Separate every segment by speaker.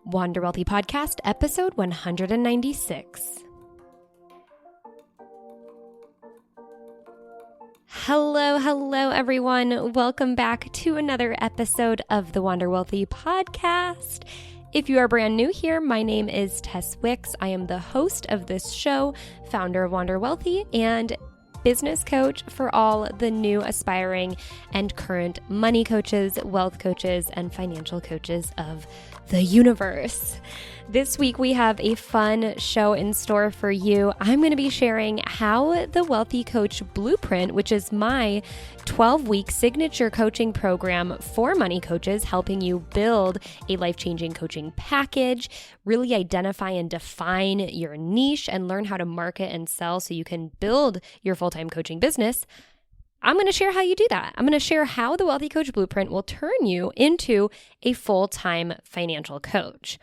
Speaker 1: Wander Wealthy Podcast, episode 196. Hello, everyone. Welcome back to another episode of the Wander Wealthy Podcast. If you are brand new here, my name is Tess Wicks. I am the host of this show, founder of Wander Wealthy, and business coach for all the new aspiring and current money coaches, wealth coaches, and financial coaches of the universe. This week we have a fun show in store for you. I'm going to be sharing how the Wealthy Coach Blueprint, which is my 12-week signature coaching program for money coaches, helping you build a life-changing coaching package, really identify and define your niche, and learn how to market and sell so you can build your full-time coaching business. I'm going to share how you do that. I'm going to share how the Wealthy Coach Blueprint will turn you into a full-time financial coach.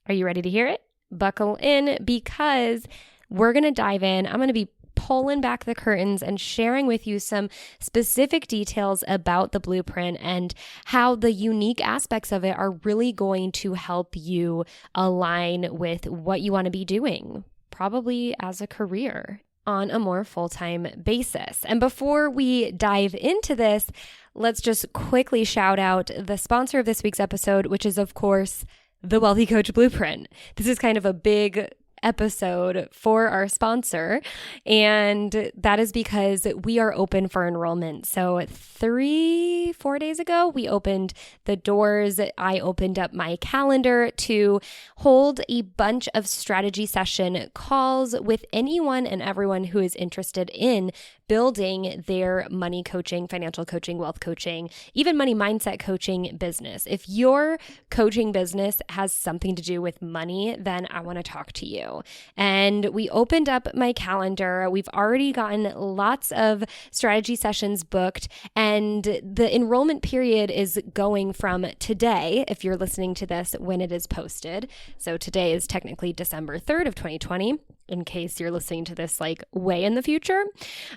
Speaker 1: Are you ready to hear it? Buckle in, because we're going to dive in. I'm going to be pulling back the curtains and sharing with you some specific details about the blueprint and how the unique aspects of it are really going to help you align with what you want to be doing, probably as a career, on a more full-time basis. And before we dive into this, let's just quickly shout out the sponsor of this week's episode, which is, of course, the Wealthy Coach Blueprint. This is kind of a big episode for our sponsor, and that is because we are open for enrollment. So 3-4 days ago, we opened the doors. I opened up my calendar to hold a bunch of strategy session calls with anyone and everyone who is interested in building their money coaching, financial coaching, wealth coaching, even money mindset coaching business. If your coaching business has something to do with money, then I want to talk to you. And we opened up my calendar. We've already gotten lots of strategy sessions booked, and the enrollment period is going from today, if you're listening to this when it is posted. So today is technically December 3rd of 2020. In case you're listening to this like way in the future.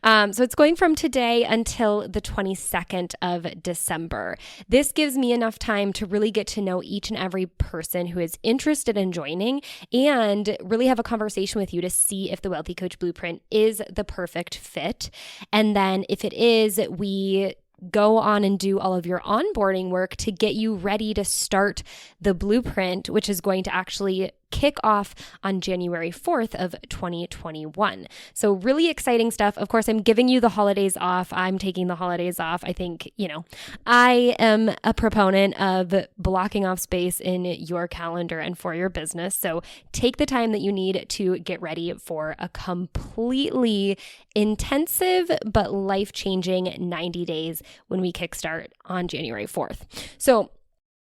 Speaker 1: So it's going from today until the 22nd of December. This gives me enough time to really get to know each and every person who is interested in joining and really have a conversation with you to see if the Wealthy Coach Blueprint is the perfect fit. And then if it is, we go on and do all of your onboarding work to get you ready to start the blueprint, which is going to actually kick off on January 4th of 2021. So really exciting stuff. Of course, I'm giving you the holidays off. I'm taking the holidays off. I think, I am a proponent of blocking off space in your calendar and for your business. So take the time that you need to get ready for a completely intensive but life-changing 90 days when we kickstart on January 4th. So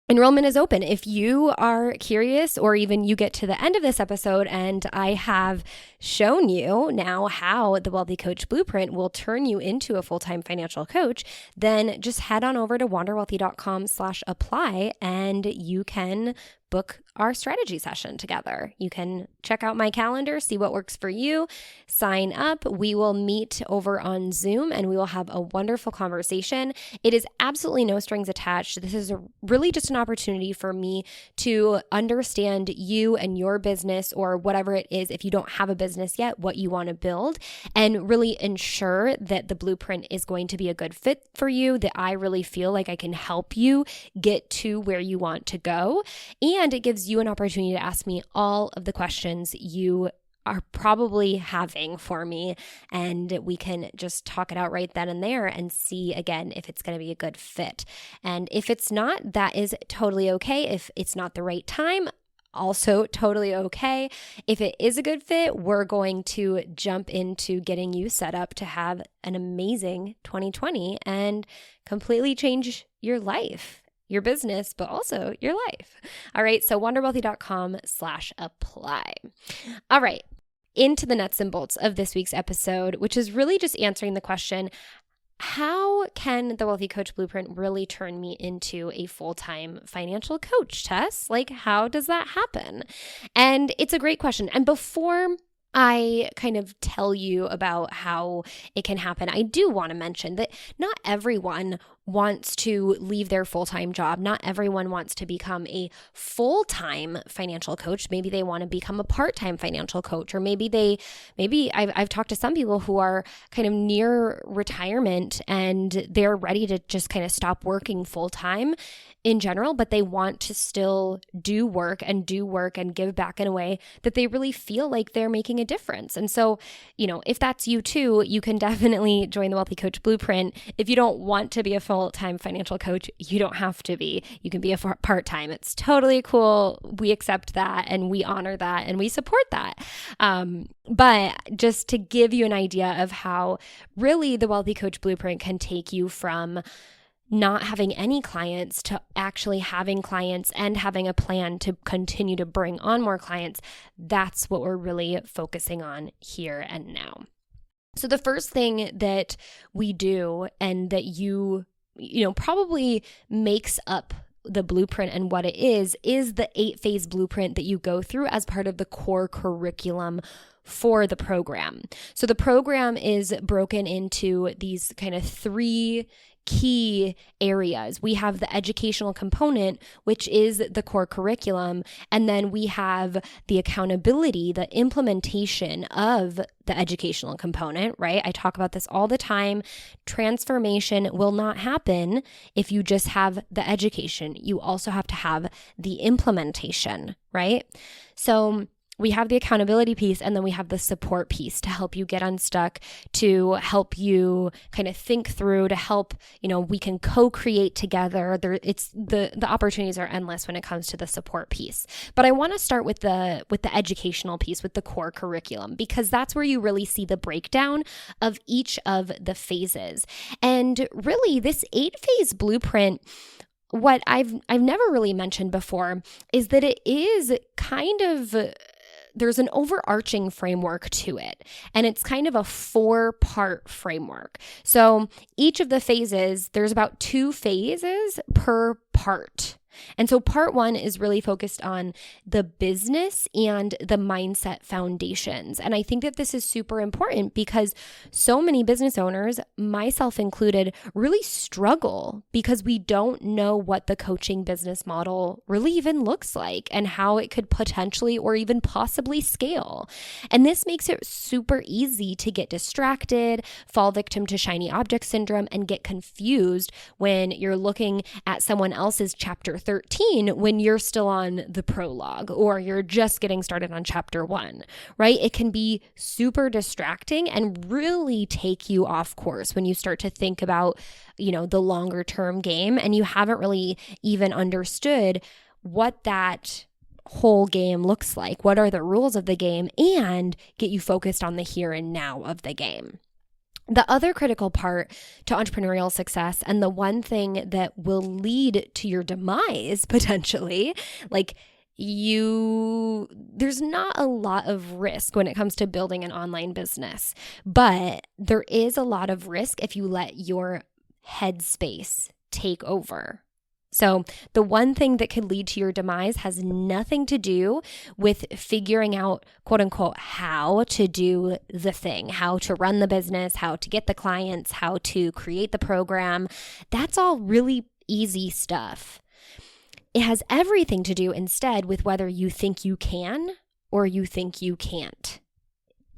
Speaker 1: enrollment is open. If you are curious, or even you get to the end of this episode and I have shown you now how the Wealthy Coach Blueprint will turn you into a full-time financial coach, then just head on over to wanderwealthy.com/apply and you can book our strategy session together. You can check out my calendar, see what works for you, sign up. We will meet over on Zoom and we will have a wonderful conversation. It is absolutely no strings attached. This is really just an opportunity for me to understand you and your business, or whatever it is, if you don't have a business yet, what you want to build, and really ensure that the blueprint is going to be a good fit for you, that I really feel like I can help you get to where you want to go. And it gives you an opportunity to ask me all of the questions you are probably having for me, and we can just talk it out right then and there and see again if it's going to be a good fit. And if it's not, that is totally okay. If it's not the right time, also totally okay. If it is a good fit, we're going to jump into getting you set up to have an amazing 2020 and completely change your life, your business, but also your life. All right. So wanderwealthy.com/apply. All right. Into the nuts and bolts of this week's episode, which is really just answering the question, how can the Wealthy Coach Blueprint really turn me into a full-time financial coach, Tess? Like, how does that happen? And it's a great question. And before I kind of tell you about how it can happen, I do want to mention that not everyone wants to leave their full-time job. Not everyone wants to become a full-time financial coach. Maybe they want to become a part-time financial coach, or maybe I've talked to some people who are kind of near retirement and they're ready to just kind of stop working full-time in general, but they want to still do work and give back in a way that they really feel like they're making a difference. And so, if that's you too, you can definitely join the Wealthy Coach Blueprint. If you don't want to be a full-time financial coach, you don't have to be. You can be a part-time. It's totally cool. We accept that and we honor that and we support that. But just to give you an idea of how really the Wealthy Coach Blueprint can take you from not having any clients to actually having clients and having a plan to continue to bring on more clients, that's what we're really focusing on here and now. So the first thing that we do, and that you probably makes up the blueprint and what it is the 8-phase blueprint that you go through as part of the core curriculum for the program. So the program is broken into these kind of 3 key areas. We have the educational component, which is the core curriculum, and then we have the accountability, the implementation of the educational component, right? I talk about this all the time. Transformation will not happen if you just have the education. You also have to have the implementation, right? So we have the accountability piece, and then we have the support piece to help you get unstuck, to help you kind of think through, to help, we can co-create together. The opportunities are endless when it comes to the support piece. But I want to start with the educational piece, with the core curriculum, because that's where you really see the breakdown of each of the phases. And really, this 8-phase blueprint, what I've never really mentioned before is that it is kind of, there's an overarching framework to it, and it's kind of a 4-part framework. So each of the phases, there's about 2 phases per part. And so part 1 is really focused on the business and the mindset foundations. And I think that this is super important because so many business owners, myself included, really struggle because we don't know what the coaching business model really even looks like and how it could potentially or even possibly scale. And this makes it super easy to get distracted, fall victim to shiny object syndrome, and get confused when you're looking at someone else's chapter 13 when you're still on the prologue, or you're just getting started on chapter 1, right? It can be super distracting and really take you off course when you start to think about, the longer term game, and you haven't really even understood what that whole game looks like. What are the rules of the game, and get you focused on the here and now of the game. The other critical part to entrepreneurial success, and the one thing that will lead to your demise potentially, there's not a lot of risk when it comes to building an online business, but there is a lot of risk if you let your headspace take over. So the one thing that could lead to your demise has nothing to do with figuring out, quote unquote, how to do the thing, how to run the business, how to get the clients, how to create the program. That's all really easy stuff. It has everything to do instead with whether you think you can or you think you can't.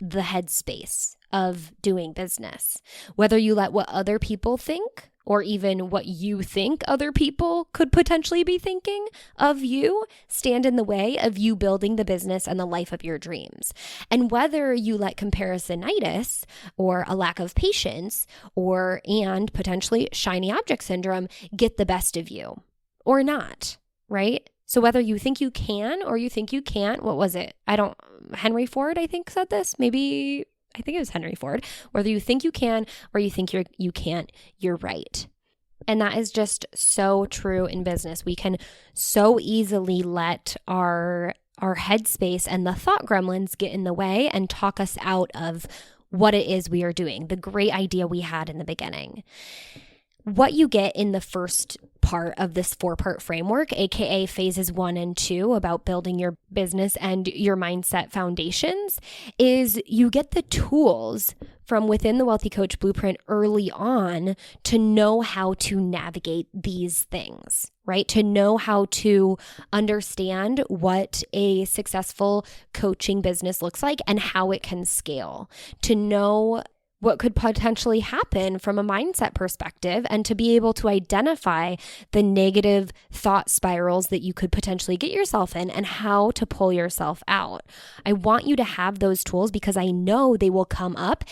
Speaker 1: The headspace of doing business, whether you let what other people think or even what you think other people could potentially be thinking of you stand in the way of you building the business and the life of your dreams. And whether you let comparisonitis or a lack of patience and potentially shiny object syndrome get the best of you or not, right? So whether you think you can or you think you can't, what was it? Henry Ford, I think, said this. I think it was Henry Ford. Whether you think you can or you think you can't, you're right. And that is just so true in business. We can so easily let our headspace and the thought gremlins get in the way and talk us out of what it is we are doing, the great idea we had in the beginning. what you get in the first part of this 4-part framework, aka phases 1 and 2 about building your business and your mindset foundations, is you get the tools from within the Wealthy Coach Blueprint early on to know how to navigate these things, right? To know how to understand what a successful coaching business looks like and how it can scale, to know what could potentially happen from a mindset perspective, and to be able to identify the negative thought spirals that you could potentially get yourself in and how to pull yourself out. I want you to have those tools because I know they will come up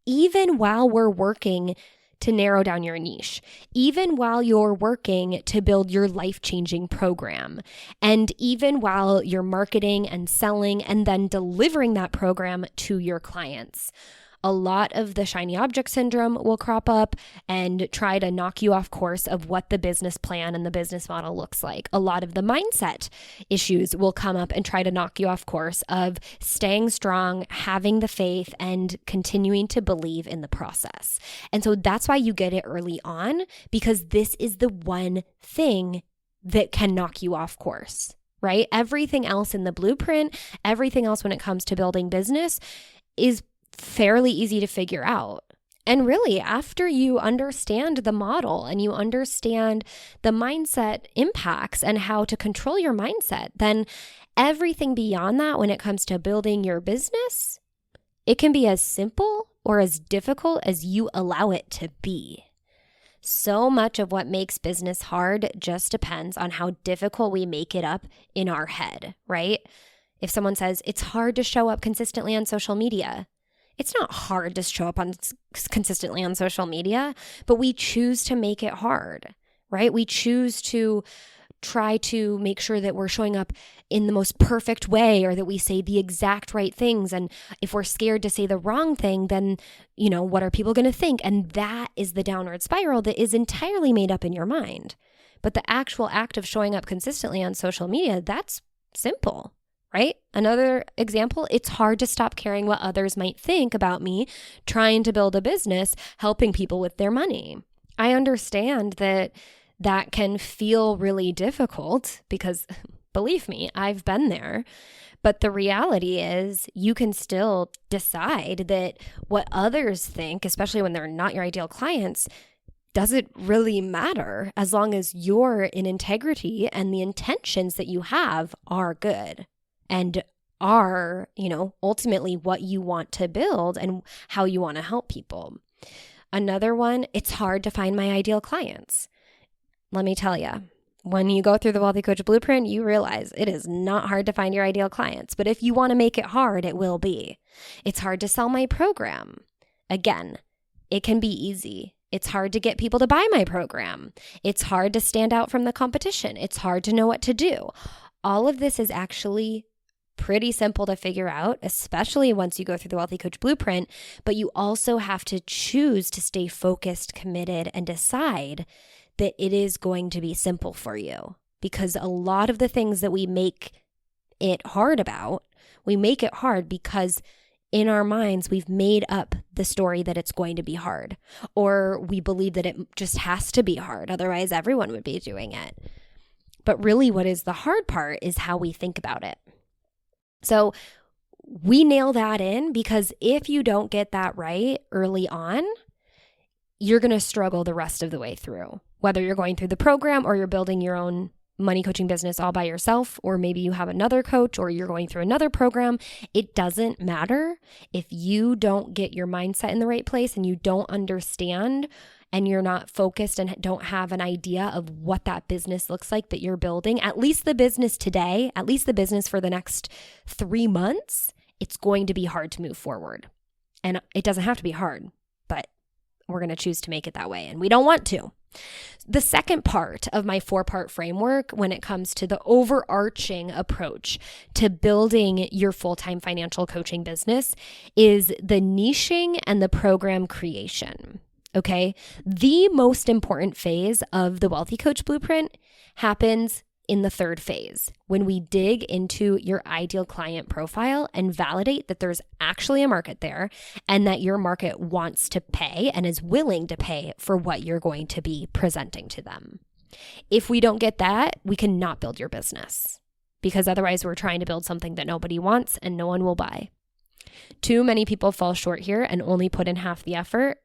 Speaker 1: even while we're working to narrow down your niche, even while you're working to build your life-changing program, and even while you're marketing and selling and then delivering that program to your clients. A lot of the shiny object syndrome will crop up and try to knock you off course of what the business plan and the business model looks like. A lot of the mindset issues will come up and try to knock you off course of staying strong, having the faith, and continuing to believe in the process. And so that's why you get it early on, because this is the one thing that can knock you off course, right? Everything else in the blueprint, everything else when it comes to building business is fairly easy to figure out. And really, after you understand the model and you understand the mindset impacts and how to control your mindset, then everything beyond that when it comes to building your business, it can be as simple or as difficult as you allow it to be. So much of what makes business hard just depends on how difficult we make it up in our head, right? If someone says it's hard to show up consistently on social media, it's not hard to show up consistently on social media, but we choose to make it hard, right? We choose to try to make sure that we're showing up in the most perfect way, or that we say the exact right things. And if we're scared to say the wrong thing, then, what are people going to think? And that is the downward spiral that is entirely made up in your mind. But the actual act of showing up consistently on social media, that's simple. Right? Another example, it's hard to stop caring what others might think about me trying to build a business, helping people with their money. I understand that that can feel really difficult because, believe me, I've been there. But the reality is you can still decide that what others think, especially when they're not your ideal clients, doesn't really matter as long as you're in integrity and the intentions that you have are good and are, ultimately what you want to build and how you want to help people. Another one, it's hard to find my ideal clients. Let me tell you, when you go through the Wealthy Coach Blueprint, you realize it is not hard to find your ideal clients. But if you want to make it hard, it will be. It's hard to sell my program. Again, it can be easy. It's hard to get people to buy my program. It's hard to stand out from the competition. It's hard to know what to do. All of this is actually pretty simple to figure out, especially once you go through the Wealthy Coach Blueprint, but you also have to choose to stay focused, committed, and decide that it is going to be simple for you. Because a lot of the things that we make it hard about, we make it hard because in our minds, we've made up the story that it's going to be hard, or we believe that it just has to be hard. Otherwise, everyone would be doing it. But really, what is the hard part is how we think about it. So we nail that in, because if you don't get that right early on, you're going to struggle the rest of the way through, whether you're going through the program or you're building your own money coaching business all by yourself, or maybe you have another coach or you're going through another program. It doesn't matter if you don't get your mindset in the right place and you don't understand and you're not focused and don't have an idea of what that business looks like that you're building, at least the business today, at least the business for the next 3 months, it's going to be hard to move forward. And it doesn't have to be hard, but we're going to choose to make it that way, and we don't want to. The second part of my 4-part framework when it comes to the overarching approach to building your full-time financial coaching business is the niching and the program creation. Okay, the most important phase of the Wealthy Coach Blueprint happens in the third phase, when we dig into your ideal client profile and validate that there's actually a market there and that your market wants to pay and is willing to pay for what you're going to be presenting to them. If we don't get that, we cannot build your business, because otherwise we're trying to build something that nobody wants and no one will buy. Too many people fall short here and only put in half the effort.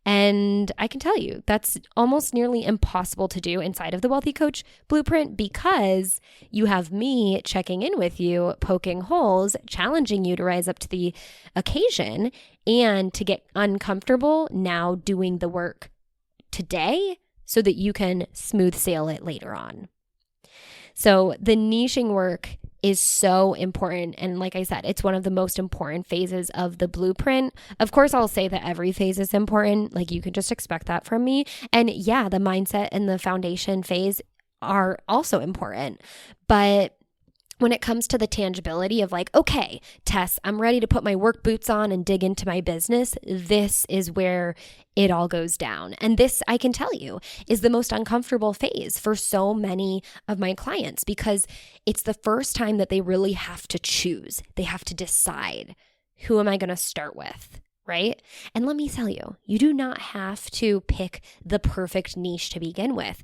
Speaker 1: And I can tell you, that's almost nearly impossible to do inside of the Wealthy Coach Blueprint, because you have me checking in with you, poking holes, challenging you to rise up to the occasion and to get uncomfortable now doing the work today so that you can smooth sail it later on. So the niching work is so important. And like I said, it's one of the most important phases of the blueprint. Of course, I'll say that every phase is important. Like, you can just expect that from me. And yeah, the mindset and the foundation phase are also important. But when it comes to the tangibility of like, okay, Tess, I'm ready to put my work boots on and dig into my business, this is where it all goes down. And this, I can tell you, is the most uncomfortable phase for so many of my clients, because it's the first time that they really have to choose. They have to decide, who am I going to start with? Right? And let me tell you, you do not have to pick the perfect niche to begin with.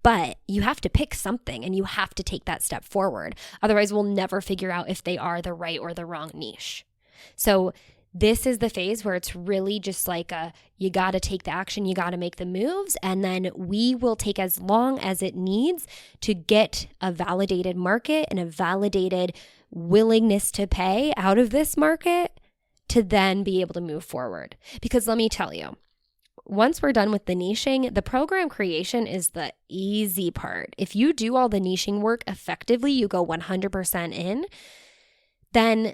Speaker 1: But you have to pick something and you have to take that step forward. Otherwise, we'll never figure out if they are the right or the wrong niche. So this is the phase where it's really just like you got to take the action, you got to make the moves, and then we will take as long as it needs to get a validated market and a validated willingness to pay out of this market to then be able to move forward. Because let me tell you, once we're done with the niching, the program creation is the easy part. If you do all the niching work effectively, you go 100% in, then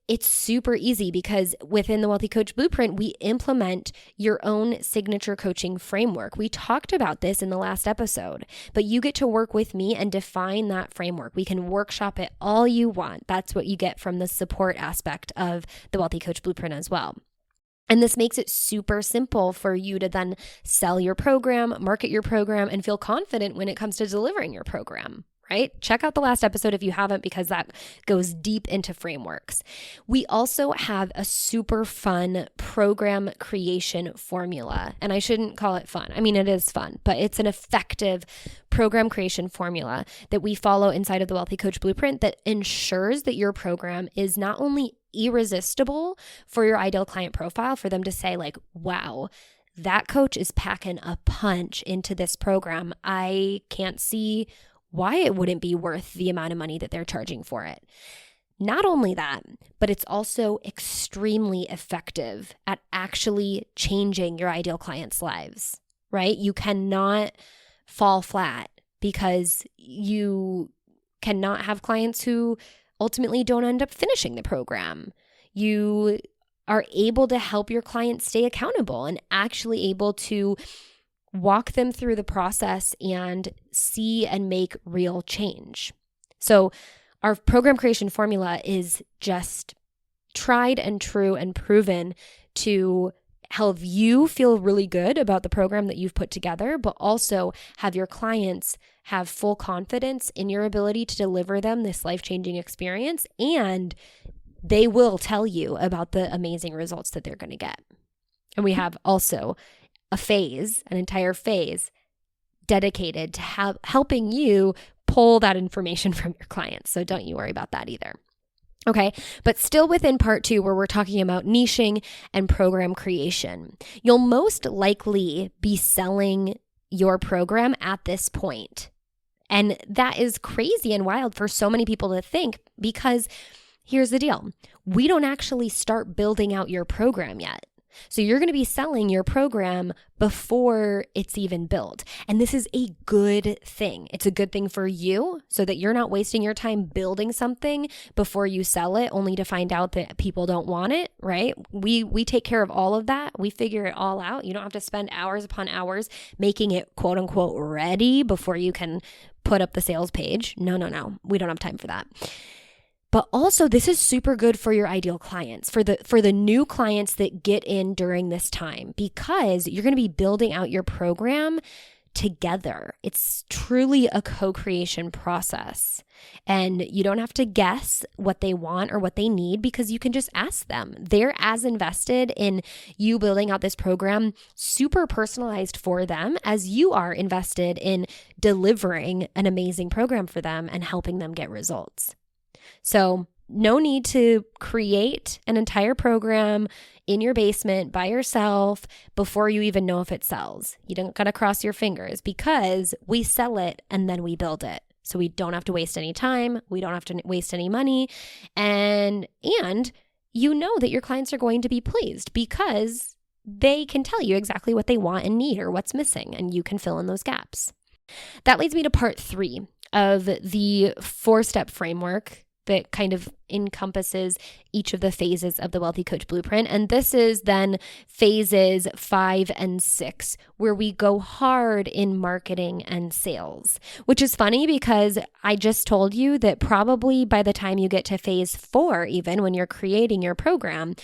Speaker 1: it's super easy, because within the Wealthy Coach Blueprint, we implement your own signature coaching framework. We talked about this in the last episode, but you get to work with me and define that framework. We can workshop it all you want. That's what you get from the support aspect of the Wealthy Coach Blueprint as well. And this makes it super simple for you to then sell your program, market your program, and feel confident when it comes to delivering your program, right? Check out the last episode if you haven't, because that goes deep into frameworks. We also have a super fun program creation formula. And I shouldn't call it fun. I mean, it is fun, but it's an effective program creation formula that we follow inside of the Wealthy Coach Blueprint that ensures that your program is not only irresistible for your ideal client profile, for them to say like, wow, that coach is packing a punch into this program. I can't see why it wouldn't be worth the amount of money that they're charging for it. Not only that, but it's also extremely effective at actually changing your ideal clients' lives, right? You cannot fall flat, because you cannot have clients who ultimately don't end up finishing the program. You are able to help your clients stay accountable and actually able to walk them through the process and see and make real change. So our program creation formula is just tried and true and proven to help you feel really good about the program that you've put together, but also have your clients have full confidence in your ability to deliver them this life-changing experience, and they will tell you about the amazing results that they're going to get. And we have also an entire phase dedicated to helping you pull that information from your clients. So don't you worry about that either. Okay, but still within part 2, where we're talking about niching and program creation, you'll most likely be selling your program at this point. And that is crazy and wild for so many people to think, because here's the deal. We don't actually start building out your program yet. So you're going to be selling your program before it's even built. And this is a good thing. It's a good thing for you, so that you're not wasting your time building something before you sell it, only to find out that people don't want it, right? We take care of all of that. We figure it all out. You don't have to spend hours upon hours making it quote unquote ready before you can put up the sales page. No. We don't have time for that. But also, this is super good for your ideal clients, for the new clients that get in during this time, because you're going to be building out your program together. It's truly a co-creation process. And you don't have to guess what they want or what they need because you can just ask them. They're as invested in you building out this program, super personalized for them, as you are invested in delivering an amazing program for them and helping them get results. So no need to create an entire program in your basement by yourself before you even know if it sells. You don't gotta cross your fingers because we sell it and then we build it. So we don't have to waste any time. We don't have to waste any money. And you know that your clients are going to be pleased because they can tell you exactly what they want and need or what's missing, and you can fill in those gaps. That leads me to part 3 of the 4-step framework that kind of encompasses each of the phases of the Wealthy Coach Blueprint. And this is then phases 5 and 6, where we go hard in marketing and sales, which is funny because I just told you that probably by the time you get to phase 4, even when you're creating your program,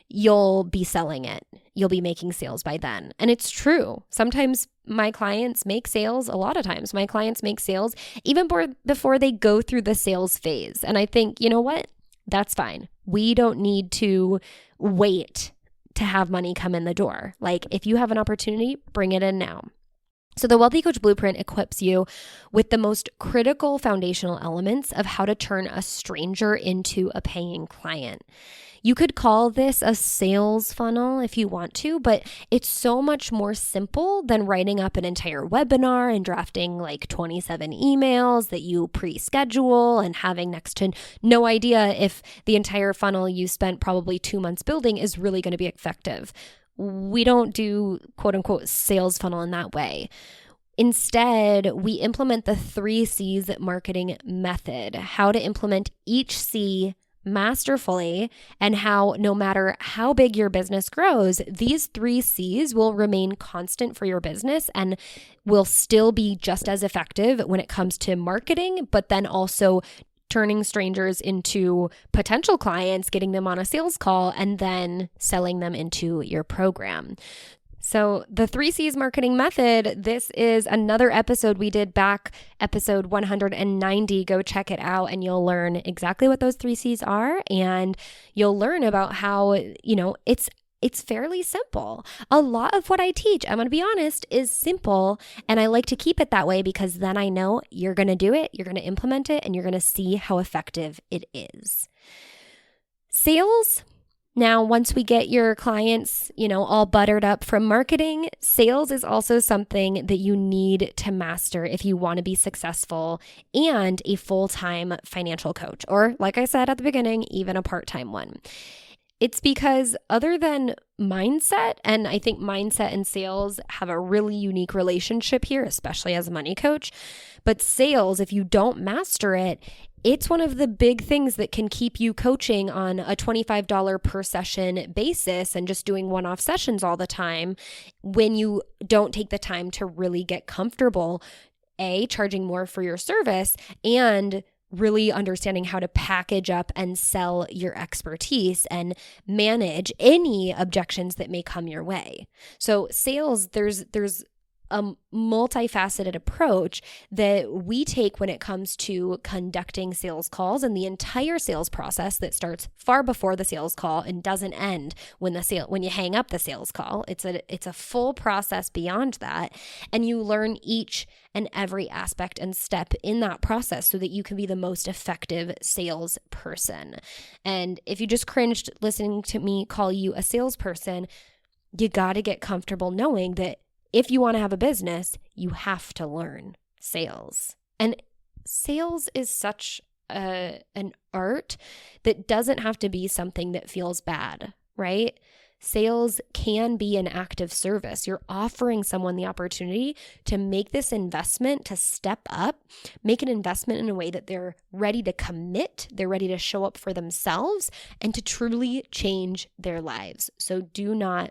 Speaker 1: you'll be selling it. You'll be making sales by then. And it's true. Sometimes my clients make sales. A lot of times my clients make sales even before they go through the sales phase. And I think, you know what? That's fine. We don't need to wait to have money come in the door. Like if you have an opportunity, bring it in now. So the Wealthy Coach Blueprint equips you with the most critical foundational elements of how to turn a stranger into a paying client. You could call this a sales funnel if you want to, but it's so much more simple than writing up an entire webinar and drafting like 27 emails that you pre-schedule and having next to no idea if the entire funnel you spent probably 2 months building is really going to be effective. We don't do quote unquote sales funnel in that way. Instead, we implement the 3 C's marketing method, how to implement each C masterfully, and how no matter how big your business grows, these 3 C's will remain constant for your business and will still be just as effective when it comes to marketing, but then also turning strangers into potential clients, getting them on a sales call, and then selling them into your program. So the 3 C's marketing method, this is another episode we did back, episode 190. Go check it out and you'll learn exactly what those 3 C's are. And you'll learn about how, it's fairly simple. A lot of what I teach, I'm going to be honest, is simple. And I like to keep it that way because then I know you're going to do it, you're going to implement it, and you're going to see how effective it is. Sales. Now, once we get your clients, all buttered up from marketing, sales is also something that you need to master if you want to be successful and a full-time financial coach, or like I said at the beginning, even a part-time one. It's because other than mindset, and I think mindset and sales have a really unique relationship here, especially as a money coach, but sales, if you don't master it, it's one of the big things that can keep you coaching on a $25 per session basis and just doing one-off sessions all the time when you don't take the time to really get comfortable, charging more for your service and really understanding how to package up and sell your expertise and manage any objections that may come your way. So sales, there's a multifaceted approach that we take when it comes to conducting sales calls and the entire sales process that starts far before the sales call and doesn't end when you hang up the sales call. It's a full process beyond that, and you learn each and every aspect and step in that process so that you can be the most effective salesperson. And if you just cringed listening to me call you a salesperson, you got to get comfortable knowing that if you want to have a business, you have to learn sales. And sales is such an art that doesn't have to be something that feels bad, right? Sales can be an act of service. You're offering someone the opportunity to make this investment, to step up, make an investment in a way that they're ready to commit, they're ready to show up for themselves, and to truly change their lives. So do not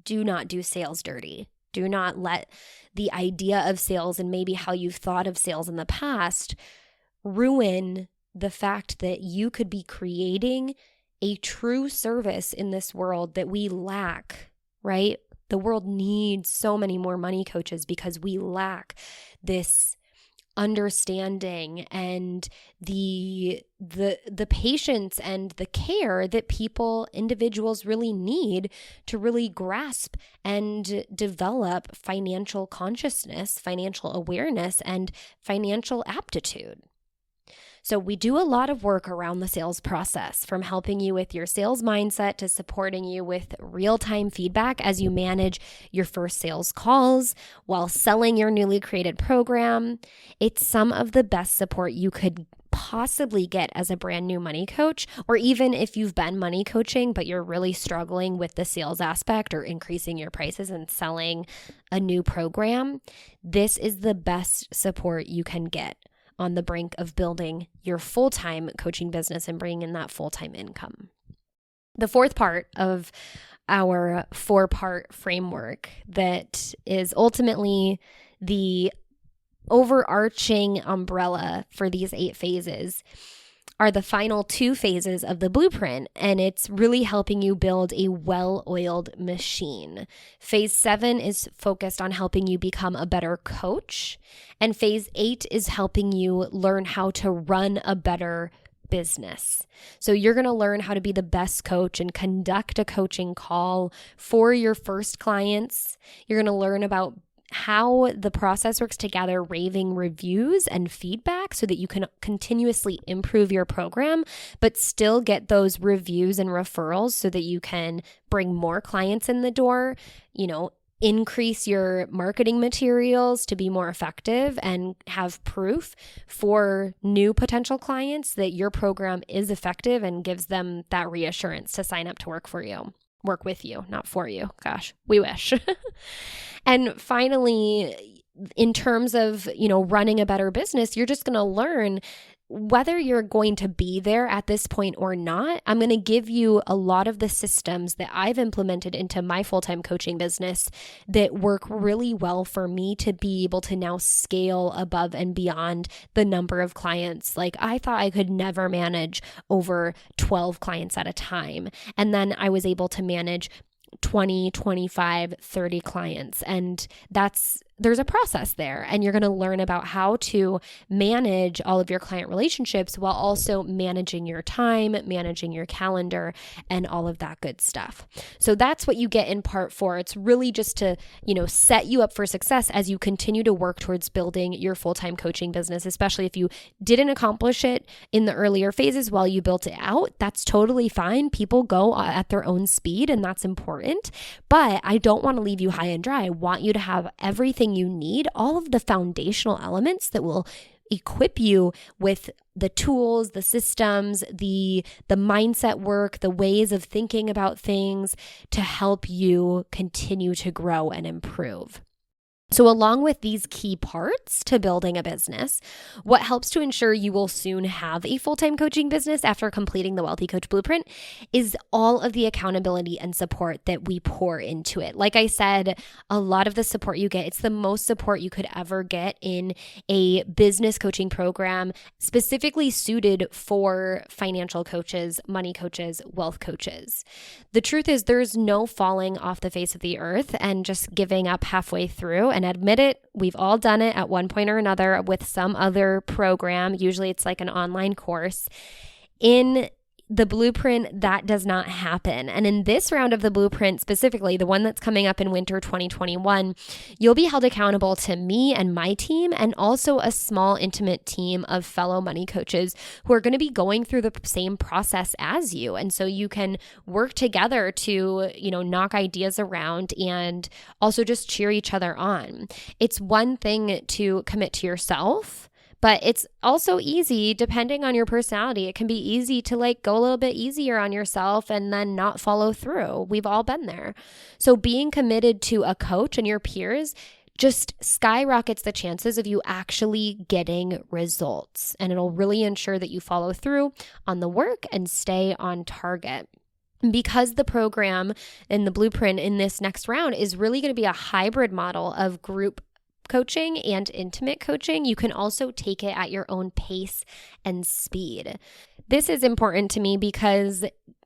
Speaker 1: do sales dirty. Do not let the idea of sales and maybe how you've thought of sales in the past ruin the fact that you could be creating a true service in this world that we lack, right? The world needs so many more money coaches because we lack this understanding and the patience and the care that individuals really need to really grasp and develop financial consciousness, financial awareness, and financial aptitude. So we do a lot of work around the sales process, from helping you with your sales mindset to supporting you with real-time feedback as you manage your first sales calls while selling your newly created program. It's some of the best support you could possibly get as a brand new money coach, or even if you've been money coaching, but you're really struggling with the sales aspect or increasing your prices and selling a new program. This is the best support you can get on the brink of building your full-time coaching business and bringing in that full-time income. The fourth part of our 4-part framework that is ultimately the overarching umbrella for these 8 phases are the final 2 phases of the blueprint, and it's really helping you build a well-oiled machine. Phase 7 is focused on helping you become a better coach, and phase 8 is helping you learn how to run a better business. So you're going to learn how to be the best coach and conduct a coaching call for your first clients. You're going to learn about how the process works to gather raving reviews and feedback so that you can continuously improve your program, but still get those reviews and referrals so that you can bring more clients in the door, increase your marketing materials to be more effective and have proof for new potential clients that your program is effective and gives them that reassurance to sign up to work with you, not for you. Gosh, we wish. And finally, in terms of, running a better business, you're just going to learn whether you're going to be there at this point or not. I'm going to give you a lot of the systems that I've implemented into my full-time coaching business that work really well for me to be able to now scale above and beyond the number of clients. Like, I thought I could never manage over 12 clients at a time. And then I was able to manage 20, 25, 30 clients. And there's a process there, and you're going to learn about how to manage all of your client relationships while also managing your time, managing your calendar, and all of that good stuff. So that's what you get in part 4. It's really just to, set you up for success as you continue to work towards building your full-time coaching business, especially if you didn't accomplish it in the earlier phases while you built it out. That's totally fine. People go at their own speed, and that's important. But I don't want to leave you high and dry. I want you to have everything you need, all of the foundational elements that will equip you with the tools, the systems, the mindset work, the ways of thinking about things to help you continue to grow and improve. So along with these key parts to building a business, what helps to ensure you will soon have a full-time coaching business after completing the Wealthy Coach Blueprint is all of the accountability and support that we pour into it. Like I said, a lot of the support you get, it's the most support you could ever get in a business coaching program specifically suited for financial coaches, money coaches, wealth coaches. The truth is there's no falling off the face of the earth and just giving up halfway through. And admit it, we've all done it at one point or another with some other program. Usually it's like an online course. In the blueprint, that does not happen. And in this round of the blueprint, specifically the one that's coming up in winter 2021, you'll be held accountable to me and my team, and also a small intimate team of fellow money coaches who are going to be going through the same process as you. And so you can work together to, knock ideas around and also just cheer each other on. It's one thing to commit to yourself, but it's also easy, depending on your personality, it can be easy to go a little bit easier on yourself and then not follow through. We've all been there. So being committed to a coach and your peers just skyrockets the chances of you actually getting results. And it'll really ensure that you follow through on the work and stay on target. Because the program and the blueprint in this next round is really going to be a hybrid model of group coaching and intimate coaching, you can also take it at your own pace and speed. This is important to me because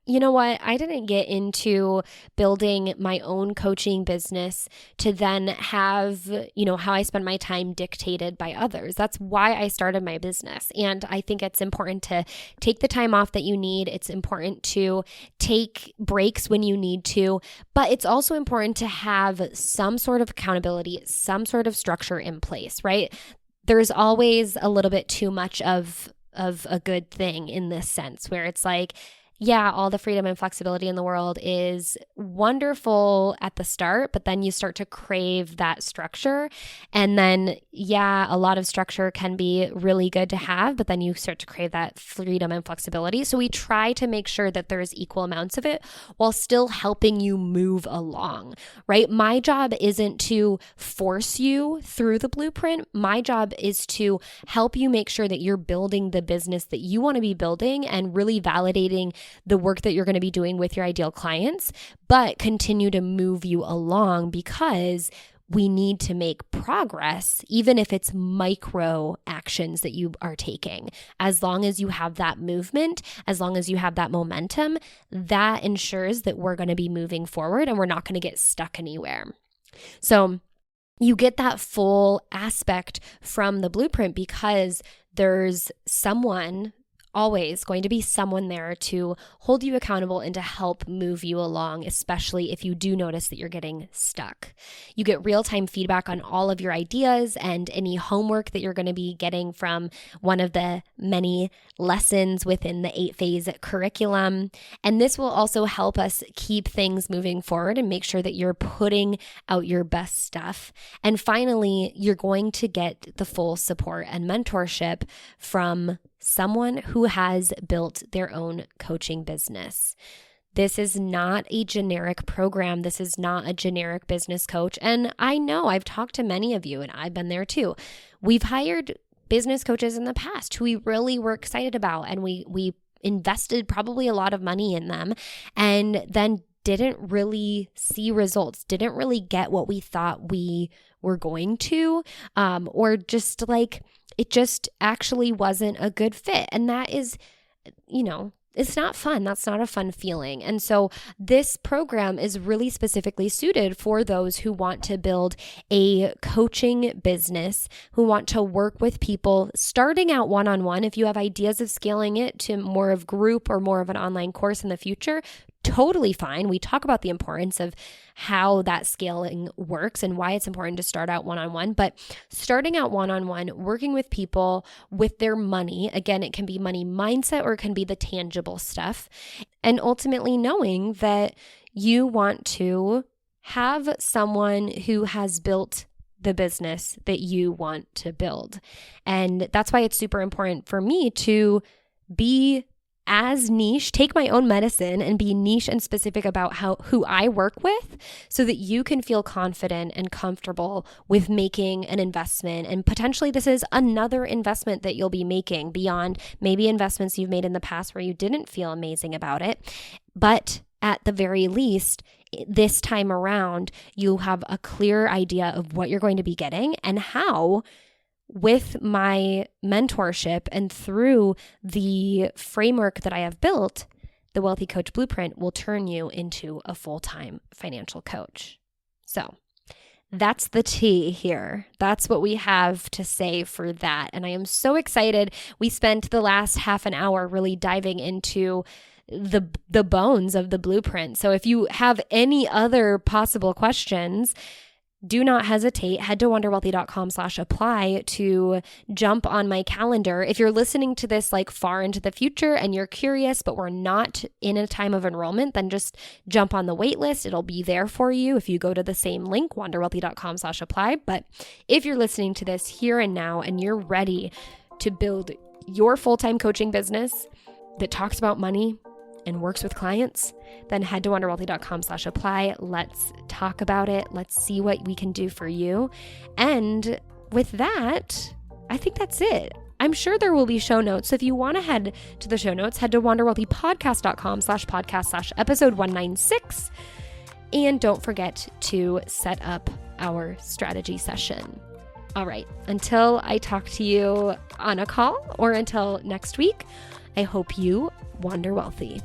Speaker 1: you know what? I didn't get into building my own coaching business to then have, how I spend my time dictated by others. That's why I started my business. And I think it's important to take the time off that you need. It's important to take breaks when you need to, but it's also important to have some sort of accountability, some sort of structure in place, right? There's always a little bit too much of a good thing in this sense where it's like, yeah, all the freedom and flexibility in the world is wonderful at the start, but then you start to crave that structure. And then, yeah, a lot of structure can be really good to have, but then you start to crave that freedom and flexibility. So we try to make sure that there's equal amounts of it while still helping you move along, right? My job isn't to force you through the blueprint. My job is to help you make sure that you're building the business that you want to be building and really validating the work that you're going to be doing with your ideal clients, but continue to move you along because we need to make progress, even if it's micro actions that you are taking. As long as you have that movement, as long as you have that momentum, that ensures that we're going to be moving forward and we're not going to get stuck anywhere. So you get that full aspect from the blueprint because there's always going to be someone there to hold you accountable and to help move you along, especially if you do notice that you're getting stuck. You get real-time feedback on all of your ideas and any homework that you're going to be getting from one of the many lessons within the 8-phase curriculum. And this will also help us keep things moving forward and make sure that you're putting out your best stuff. And finally, you're going to get the full support and mentorship from someone who has built their own coaching business. This is not a generic program. This is not a generic business coach. And I know I've talked to many of you, and I've been there too. We've hired business coaches in the past who we really were excited about, and we invested probably a lot of money in them, and then didn't really see results, didn't really get what we thought we were going to, or just like, it just actually wasn't a good fit. And that is, it's not fun. That's not a fun feeling. And so this program is really specifically suited for those who want to build a coaching business, who want to work with people starting out one-on-one. If you have ideas of scaling it to more of group or more of an online course in the future, totally fine. We talk about the importance of how that scaling works and why it's important to start out one-on-one. But starting out one-on-one, working with people with their money, again, it can be money mindset or it can be the tangible stuff. And ultimately knowing that you want to have someone who has built the business that you want to build. And that's why it's super important for me to be as niche, take my own medicine and be niche and specific about who I work with so that you can feel confident and comfortable with making an investment. And potentially this is another investment that you'll be making beyond maybe investments you've made in the past where you didn't feel amazing about it. But at the very least, this time around, you'll have a clear idea of what you're going to be getting and how, with my mentorship and through the framework that I have built, the Wealthy Coach Blueprint will turn you into a full-time financial coach. So that's the tea here. That's what we have to say for that. And I am so excited. We spent the last half an hour really diving into the bones of the blueprint. So if you have any other possible questions, do not hesitate. Head to wonderwealthy.com/apply to jump on my calendar. If you're listening to this like far into the future and you're curious, but we're not in a time of enrollment, then just jump on the wait list. It'll be there for you if you go to the same link, wonderwealthy.com/apply. But if you're listening to this here and now and you're ready to build your full-time coaching business that talks about money and works with clients, then head to wonderwealthy.com/apply. Let's talk about it. Let's see what we can do for you. And with that, I think that's it. I'm sure there will be show notes. So if you want to head to the show notes, head to wonderwealthypodcast.com/podcast/episode 196. And don't forget to set up our strategy session. All right. Until I talk to you on a call or until next week, I hope you wander wealthy.